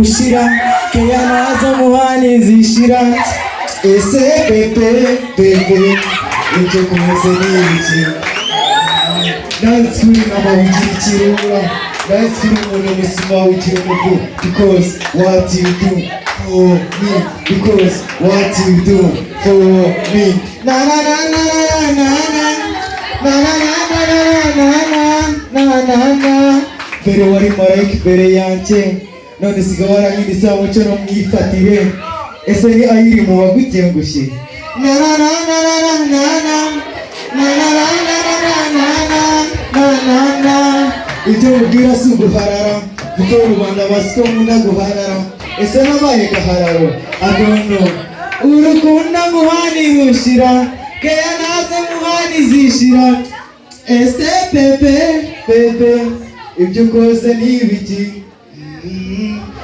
gushira keya nazo muhani zishira ese bebe ibyo kumeze n'ibiki natwe n'abawugirikirura natwe n'umuntu musima w'igihugu because what you do for me because what you do for me na na na na na na na na mbere wari marayika imbere yanjye none siga warahindutse umucyo no mwifatire ese ni ayiri mu bagutengushye na na na na na na na na ibyo mubwira si uguharara kuko rubanda basiko nkunda guharara ese nabaye gahararo adono urukunda muhani rushira keya nazo muhani zishira ese pepe ibyo ukoze ni ibiki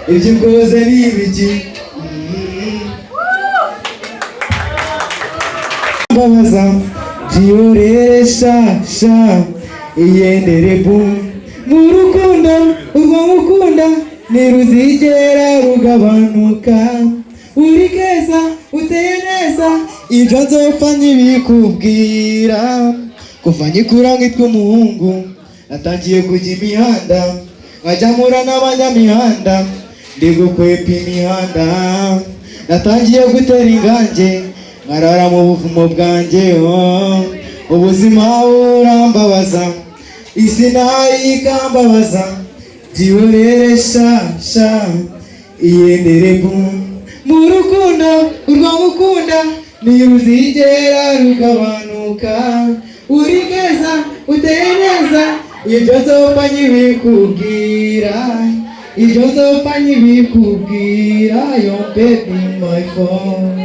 ibyo ukoze ni ibiki mbabaza byiyoresha iyendere mu rukundo urwo mukunda ntiruzigera rugabanuka uri keza uteye neza ibyo nzopfa ntibikubwira kuva nkikura nkitwa umuhungu natangiye kujya imihanda nkajya mpura n'abanyamihanda ndi gukwepa imihanda natangiye gutera ingange nkarara mu buvumo bwanjye ubuzima burambabaza isi nayo ikambabaza byiyoresha iyendere mu rukundo urwo mukunda ntiruzigera rugabanuka uri keza uteye neza ibyo nzopfa nkibikubwira ibyo nzopfa nkibikubwira your baby my phone